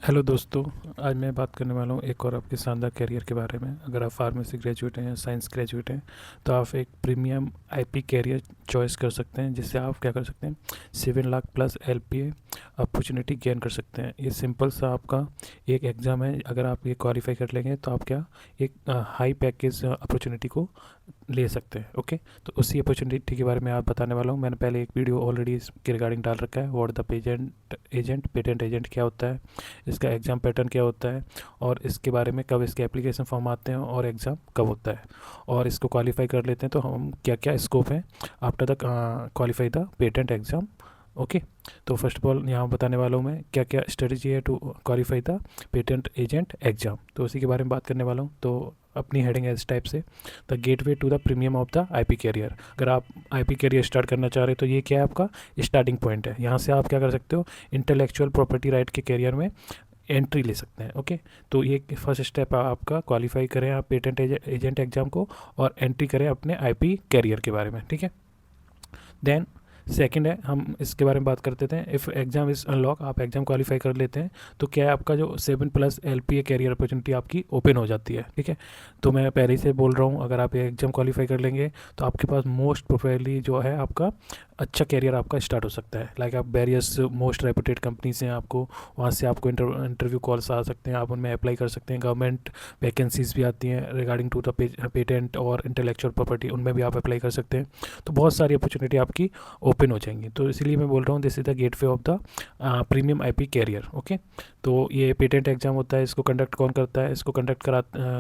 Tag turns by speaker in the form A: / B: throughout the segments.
A: Hello दोस्तों। आज मैं बात करने वाला हूँ एक और आपके शानदार करियर के बारे में। अगर आप फार्मेसी ग्रेजुएट हैं या साइंस ग्रेजुएट हैं तो आप एक प्रीमियम आईपी करियर चॉइस कर सकते हैं, जिससे आप क्या कर सकते हैं, 7 lakh plus LPA opportunity gain कर सकते हैं। ये सिंपल सा आपका एक एग्ज़ाम है। अगर आप ये क्वालिफाई कर लेंगे तो आप क्या एक हाई पैकेज अपॉर्चुनिटी को ले सकते हैं। ओके, तो उसी अपॉर्चुनिटी के बारे में आप बताने वाला हूँ। मैंने पहले एक वीडियो ऑलरेडी इसके रिगार्डिंग डाल रखा है, व्हाट द पेटेंट एजेंट क्या होता है, इसका एग्ज़ाम पैटर्न क्या होता है, और इसके बारे में कब इसके एप्लीकेशन फॉर्म आते हैं और एग्ज़ाम कब होता है, और इसको क्वालिफाई कर लेते हैं तो हम क्या क्या स्कोप है after the qualify the patent exam. Okay, तो फर्स्ट ऑफ ऑल यहाँ बताने वाला हूँ मैं क्या क्या स्ट्रेटजी है to qualify the patent agent exam, तो उसी के बारे में बात करने वाला हूँ। तो अपनी हेडिंग है इस टाइप से, the gateway to the premium of the IP career. अगर आप आईपी कैरियर स्टार्ट करना चाह रहे हो तो ये क्या है, आपका स्टार्टिंग पॉइंट है। यहाँ से आप क्या कर सकते हो, इंटेलेक्चुअल प्रॉपर्टी राइट के कैरियर में एंट्री ले सकते हैं। ओके, तो ये फर्स्ट स्टेप आपका, क्वालिफाई करें आप पेटेंट एजेंट एग्ज़ाम को और एंट्री करें अपने आईपी कैरियर के बारे में। ठीक है, देन सेकंड है, हम इसके बारे में बात करते थे। इफ़ एग्ज़ाम इज़ अनलॉक, आप एग्ज़ाम क्वालिफाई कर लेते हैं तो क्या है, आपका जो 7+ एलपीए कैरियर अपॉर्चुनिटी आपकी ओपन हो जाती है। ठीक है, तो मैं पहले से बोल रहा हूँ, अगर आप ये एग्ज़ाम क्वालिफाई कर लेंगे तो आपके पास मोस्ट प्रोफेबली जो है आपका अच्छा कैरियर आपका स्टार्ट हो सकता है। लाइक आप वेरियस मोस्ट रेपुटेड कंपनीज हैं, आपको वहाँ से आपको इंटरव्यू कॉल्स आ सकते हैं, आप उनमें अप्लाई कर सकते हैं। गवर्नमेंट वैकेंसीज भी आती हैं रिगार्डिंग टू द पेटेंट और इंटेलेक्चुअल प्रॉपर्टी, उनमें भी आप अप्लाई कर सकते हैं। तो बहुत सारी अपॉर्चुनिटी आपकी ओपन हो जाएंगी। तो इसलिए मैं बोल रहा हूँ this is the gateway of the premium IP career. Okay, तो ये पेटेंट एग्जाम होता है, इसको कंडक्ट कौन करता है, इसको कंडक्ट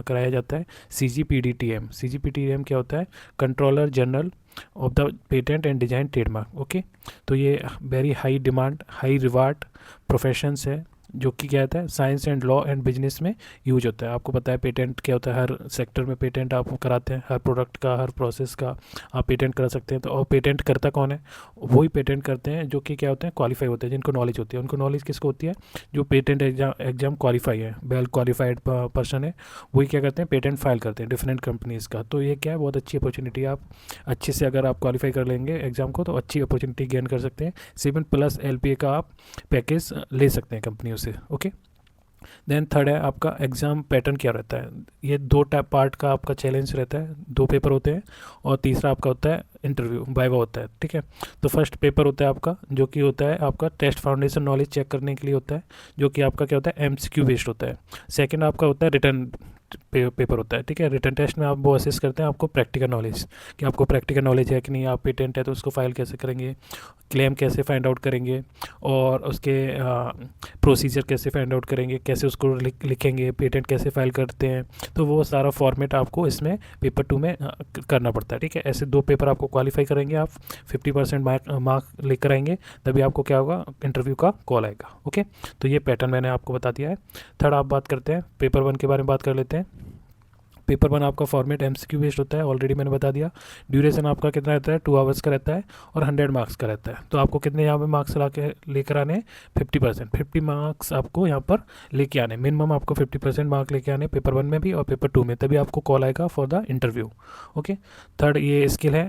A: कराया जाता है CGPDTM। CGPDTM क्या होता है, controller general of the patent and design trademark. Okay, तो ये very high demand high reward professions है, जो कि क्या होता है, science and law and business में यूज होता है। आपको पता है पेटेंट क्या होता है, हर सेक्टर में पेटेंट आप कराते हैं, हर प्रोडक्ट का हर प्रोसेस का आप पेटेंट करा सकते हैं। तो और पेटेंट करता कौन है, वही पेटेंट करते हैं जो कि क्या होते हैं, क्वालिफाई होते हैं, जिनको नॉलेज होती है। उनको नॉलेज किसको होती है, जो पेटेंट एग्जाम क्वालिफाई है, वेल क्वालिफाइड पर्सन है, वही क्या करते हैं, पेटेंट फाइल करते हैं डिफरेंट कंपनीज़ का। तो ये क्या है, बहुत अच्छी अपॉर्चुनिटी। आप अच्छे से अगर आप क्वालिफाई कर लेंगे एग्जाम को तो अच्छी अपॉर्चुनिटी गेन कर सकते हैं। 7+ एलपीए का आप पैकेज ले सकते हैं कंपनियों से। ओके, देन थर्ड है आपका एग्ज़ाम पैटर्न क्या रहता है। ये दो टाइप पार्ट का आपका चैलेंज रहता है, 2 पेपर होते हैं, और तीसरा आपका होता है इंटरव्यू वाइवा होता है। ठीक है, तो फर्स्ट पेपर होता है आपका, जो कि होता है आपका टेस्ट फाउंडेशन नॉलेज चेक करने के लिए होता है, जो कि आपका क्या होता है, MCQ बेस्ड होता है। सेकंड आपका होता है रिटर्न पेपर होता है। ठीक है, रिटर्न टेस्ट में आप वो असेस करते हैं आपको प्रैक्टिकल नॉलेज, कि आपको प्रैक्टिकल नॉलेज है कि नहीं, आप पेटेंट है तो उसको फाइल कैसे करेंगे, क्लेम कैसे फाइंड आउट करेंगे, और उसके प्रोसीजर कैसे फाइंड आउट करेंगे, कैसे उसको लिखेंगे, पेटेंट कैसे फाइल करते हैं। तो वो सारा फॉर्मेट आपको इसमें पेपर 2 में करना पड़ता है। ठीक है, ऐसे 2 पेपर आपको क्वालिफाई करेंगे, आप 50% मार्क लेकर आएंगे, तभी आपको क्या होगा, इंटरव्यू का कॉल आएगा। ओके, तो ये पैटर्न मैंने आपको बता दिया है। थर्ड आप बात करते हैं पेपर 1 के बारे में बात कर लेते हैं। पेपर 1 आपका फॉर्मेट MCQ बेस्ड होता है, ऑलरेडी मैंने बता दिया। ड्यूरेशन आपका कितना रहता है, 2 आवर्स का रहता है, और 100 मार्क्स का रहता है। तो आपको कितने यहाँ पे मार्क्स ला के लेकर आने, 50%, 50 मार्क्स आपको यहाँ पर लेके आने। मिनिमम आपको 50% मार्क लेके आने पेपर 1 में भी और पेपर 2 में, तभी आपको कॉल आएगा for the interview. Okay, third ये स्किल है,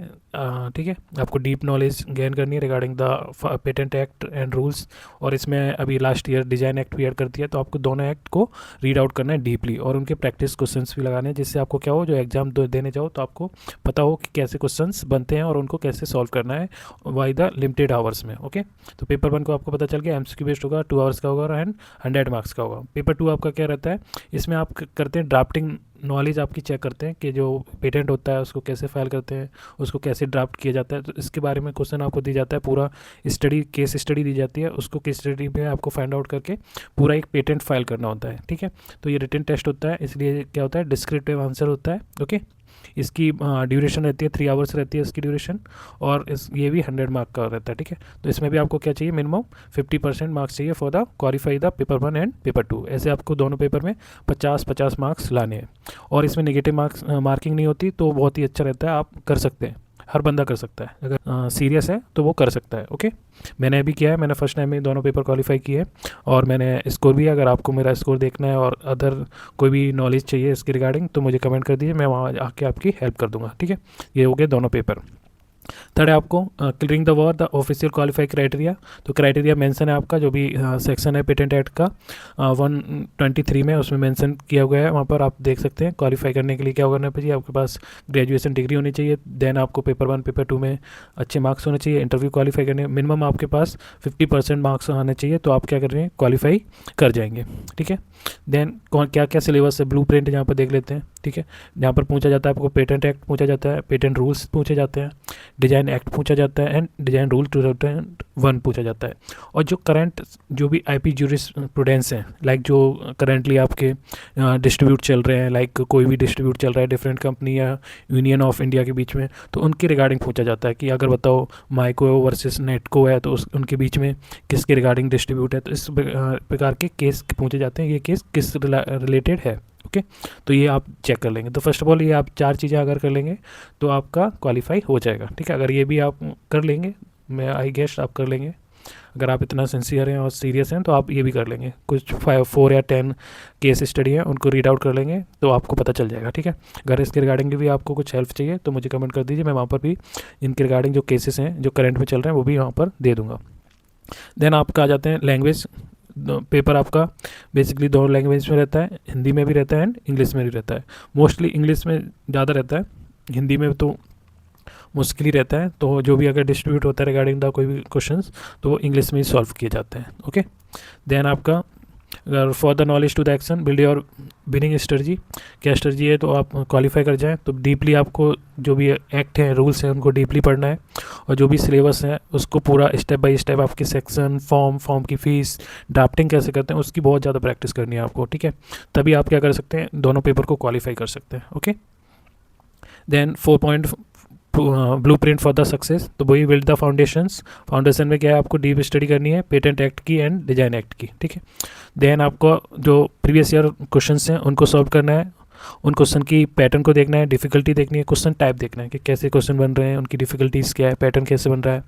A: ठीक है, आपको डीप नॉलेज गेन करनी है regarding the patent act and rules, और इसमें अभी लास्ट ईयर डिजाइन एक्ट भी ऐड कर दिया, तो आपको दोनों एक्ट को रीड आउट करना है डीपली, और उनके प्रैक्टिस क्वेश्चंस भी लगाने हैं, जिससे आपको क्या हो, जो एग्जाम देने जाओ तो आपको पता हो कि कैसे क्वेश्चंस बनते हैं और उनको कैसे सॉल्व करना है बाय द लिमिटेड आवर्स में। ओके, तो पेपर 1 को आपको पता चल गया, MCQ बेस्ड होगा, 2 आवर्स का होगा एंड 100 मार्क्स का होगा। पेपर 2 आपका क्या रहता है, इसमें आप करते हैं ड्राफ्टिंग नॉलेज आपकी चेक करते हैं कि जो पेटेंट होता है उसको कैसे फाइल करते हैं, उसको कैसे ड्राफ्ट किया जाता है। तो इसके बारे में क्वेश्चन आपको दी जाता है, पूरा स्टडी केस स्टडी दी जाती है, उसको केस स्टडी में आपको फाइंड आउट करके पूरा एक पेटेंट फाइल करना होता है। ठीक है, तो ये रिटन टेस्ट होता है, इसलिए क्या होता है, डिस्क्रिप्टिव आंसर होता है। ओके, इसकी ड्यूरेशन रहती है 3 आवर्स रहती है इसकी ड्यूरेशन, और ये भी 100 मार्क का रहता है। ठीक है, तो इसमें भी आपको क्या चाहिए, मिनिमम 50% मार्क्स चाहिए for the qualify the paper 1 and paper 2। ऐसे आपको दोनों पेपर में 50-50 मार्क्स लाने हैं, और इसमें नेगेटिव मार्किंग नहीं होती, तो बहुत ही अच्छा रहता है, आप कर सकते हैं, हर बंदा कर सकता है, अगर सीरियस है तो वो कर सकता है। ओके, मैंने अभी किया है, मैंने फर्स्ट टाइम में दोनों पेपर क्वालिफाई किए, और मैंने स्कोर भी, अगर आपको मेरा स्कोर देखना है और अदर कोई भी नॉलेज चाहिए इसके रिगार्डिंग तो मुझे कमेंट कर दीजिए, मैं वहाँ आके आपकी हेल्प कर दूंगा। ठीक है, ये हो गए दोनों पेपर। थर्ड है आपको clearing the war the official qualify criteria. तो क्राइटेरिया मेंशन है आपका, जो भी सेक्शन है पेटेंट एक्ट का 123 में, उसमें मेंशन किया गया है। वहाँ पर आप देख सकते हैं क्वालिफाई करने के लिए क्या करना चाहिए। आपके पास ग्रेजुएशन डिग्री होनी चाहिए, देन आपको पेपर 1 पेपर 2 में अच्छे मार्क्स होने चाहिए। इंटरव्यू क्वालिफाई करने मिनिमम आपके पास 50% मार्क्स आने चाहिए, तो आप क्या कर रहे हैं, क्वालिफाई कर जाएंगे। ठीक है, देन क्या क्या सिलेबस है, ब्लू प्रिंट यहाँ पर देख लेते हैं। ठीक है, यहाँ पर पूछा जाता है आपको पेटेंट एक्ट पूछा जाता है, पेटेंट रूल्स पूछे जाते हैं, डिज़ाइन एक्ट पूछा जाता है एंड डिज़ाइन रूल 2001 पूछा जाता है। और जो करंट जो भी आईपी जूरिस्प्रूडेंस हैं, लाइक जो करंटली आपके डिस्ट्रीब्यूट चल रहे हैं, लाइक कोई भी डिस्ट्रीब्यूट चल रहा है डिफरेंट कंपनी या यूनियन ऑफ इंडिया के बीच में, तो उनके रिगार्डिंग पूछा जाता है कि अगर बताओ माइको वर्सेस नेटको है, तो उनके बीच में किसके रिगार्डिंग डिस्ट्रीब्यूट है। तो इस प्रकार के केस पूछे जाते हैं, ये केस किस रिलेटेड है। ओके, तो ये आप चेक कर लेंगे। तो फर्स्ट ऑफ ऑल ये आप 4 चीज़ें अगर कर लेंगे तो आपका क्वालिफाई हो जाएगा। ठीक है, अगर ये भी आप कर लेंगे, मैं आई गेस आप कर लेंगे, अगर आप इतना सिंसियर हैं और सीरियस हैं तो आप ये भी कर लेंगे। कुछ 4 या 10 केस स्टडी हैं, उनको रीड आउट कर लेंगे तो आपको पता चल जाएगा। ठीक है, अगर इसके रिगार्डिंग भी आपको कुछ हेल्प चाहिए तो मुझे कमेंट कर दीजिए, मैं वहाँ पर भी इनके रिगार्डिंग जो केसेस हैं जो करंट में चल रहे हैं वो भी वहाँ पर दे दूँगा। देन आपका आ जाते हैं लैंग्वेज। पेपर आपका बेसिकली 2 लैंग्वेज में रहता है, हिंदी में भी रहता है एंड इंग्लिश में भी रहता है। मोस्टली इंग्लिश में ज़्यादा रहता है, हिंदी में तो मुश्किल ही रहता है। तो जो भी अगर डिस्ट्रीब्यूट होता है रिगार्डिंग द कोई भी क्वेश्चंस, तो वो इंग्लिश में ही सॉल्व किए जाते हैं। ओके, देन आपका अगर for the knowledge to the action build your winning strategy, क्या स्ट्रेटजी है तो आप क्वालिफाई कर जाएँ, तो डीपली आपको जो भी एक्ट हैं रूल्स हैं उनको डीपली पढ़ना है, और जो भी सिलेबस है उसको पूरा स्टेप बाय स्टेप आपके सेक्शन फॉर्म की फ़ीस ड्राफ्टिंग कैसे करते हैं उसकी बहुत ज़्यादा प्रैक्टिस करनी है आपको। ठीक है, तभी आप क्या कर सकते हैं, दोनों पेपर को क्वालिफाई कर सकते हैं। Okay, then 4 point blue print for the success. तो वही बिल्ड द फाउंडेशंस। फाउंडेशन में क्या है, आपको डीप स्टडी करनी है पेटेंट एक्ट की एंड डिज़ाइन एक्ट की। ठीक है, देन आपको जो प्रीवियस ईयर क्वेश्चंस हैं उनको सॉल्व करना है, उन क्वेश्चन की पैटर्न को देखना है, डिफ़िकल्टी देखनी है, क्वेश्चन टाइप देखना है कि कैसे क्वेश्चन बन रहे हैं, उनकी डिफ़िकल्टीज़ क्या है, पैटर्न कैसे बन रहा है,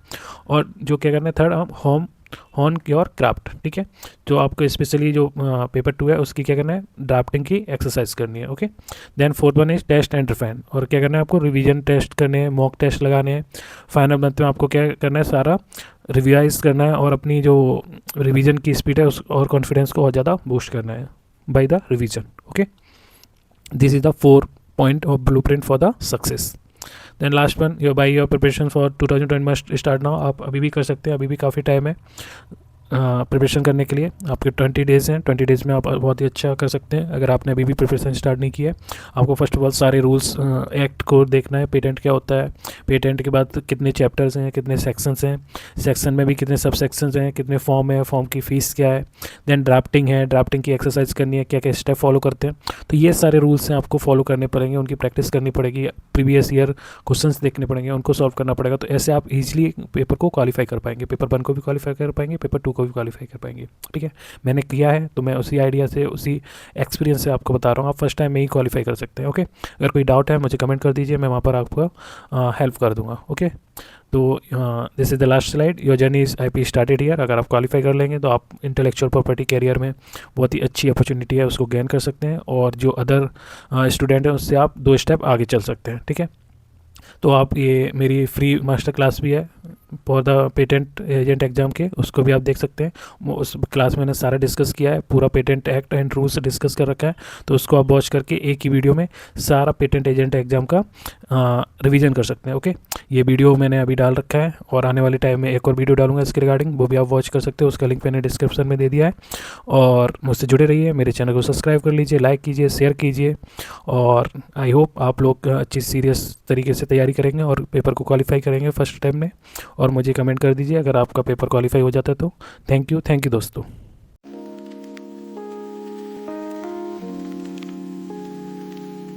A: और जो क्या करना है थर्ड हॉन योर क्राफ्ट। ठीक है, जो आपको स्पेशली जो पेपर 2 है उसकी क्या करना है, ड्राफ्टिंग की एक्सरसाइज करनी है। Okay, then 4th one is test and refine, और क्या करना है आपको रिवीजन टेस्ट करने हैं, मॉक टेस्ट लगाने हैं। फाइनल मंथ में आपको क्या करना है, सारा रिवाइज करना है और अपनी जो रिवीजन की स्पीड है उस और कॉन्फिडेंस को और ज़्यादा बूस्ट करना है by the revision. Okay, this is the 4 point of blue print for the success. Then last one, your preparation for 2020 must start now. आप अभी भी कर सकते हैं, अभी भी काफ़ी टाइम है प्रिपरेशन करने के लिए। आपके 20 डेज़ हैं, 20 डेज़ में आप बहुत ही अच्छा कर सकते हैं। अगर आपने अभी भी प्रिपरेशन स्टार्ट नहीं किया है, आपको फर्स्ट ऑफ ऑल सारे रूल्स एक्ट को देखना है, पेटेंट क्या होता है, पेटेंट के बाद कितने चैप्टर्स हैं, कितने सेक्शंस हैं, सेक्शन में भी कितने सब सेक्शंस हैं, कितने फॉर्म है, फॉर्म की फ़ीस क्या है, देन ड्राफ्टिंग है, ड्राफ्टिंग की एक्सरसाइज करनी है, क्या क्या स्टेप फॉलो करते हैं। तो ये सारे रूल्स हैं, आपको फॉलो करने पड़ेंगे, उनकी प्रैक्टिस करनी पड़ेगी, प्रीवियस ईयर क्वेश्चंस देखने पड़ेंगे, उनको सॉल्व करना पड़ेगा। तो ऐसे आप इजीली पेपर को क्वालिफाई कर पाएंगे, पेपर 1 को भी क्वालिफाई कर पाएंगे, पेपर 2 को भी क्वालिफाई कर पाएंगे। ठीक है, मैंने किया है तो मैं उसी आइडिया से, उसी एक्सपीरियंस से आपको बता रहा हूँ, आप फर्स्ट टाइम में ही क्वालिफाई कर सकते हैं। ओके, अगर कोई डाउट है मुझे कमेंट कर दीजिए, मैं वहाँ पर आपको हेल्प कर दूँगा। ओके, तो this is the last slide, your journey is IP started here. अगर आप क्वालिफाई कर लेंगे तो आप इंटेलेक्चुअल प्रॉपर्टी कैरियर में बहुत ही अच्छी अपॉर्चुनिटी है, उसको गेन कर सकते हैं, और जो अदर स्टूडेंट हैं उससे आप 2 स्टेप आगे चल सकते हैं। ठीक है, तो आप ये मेरी फ्री मास्टर क्लास भी है for the patent agent exam के, उसको भी आप देख सकते हैं। उस क्लास में मैंने सारा डिस्कस किया है, पूरा patent act and rules discuss कर रखा है, तो उसको आप वॉच करके एक ही वीडियो में सारा पेटेंट एजेंट एग्ज़ाम का रिवीजन कर सकते हैं। ओके, ये वीडियो मैंने अभी डाल रखा है और आने वाले टाइम में एक और वीडियो डालूंगा इसके रिगार्डिंग, वो भी आप वॉच कर सकते हो, उसका लिंक मैंने डिस्क्रिप्शन में दे दिया है। और मुझसे जुड़े रहिए, मेरे चैनल को सब्सक्राइब कर लीजिए, लाइक कीजिए, शेयर कीजिए, और आई होप आप लोग अच्छी सीरियस तरीके से तैयारी करेंगे और पेपर को क्वालिफाई करेंगे फर्स्ट टाइम में। और मुझे कमेंट कर दीजिए अगर आपका पेपर क्वालिफाई हो जाता है तो। थैंक यू दोस्तों।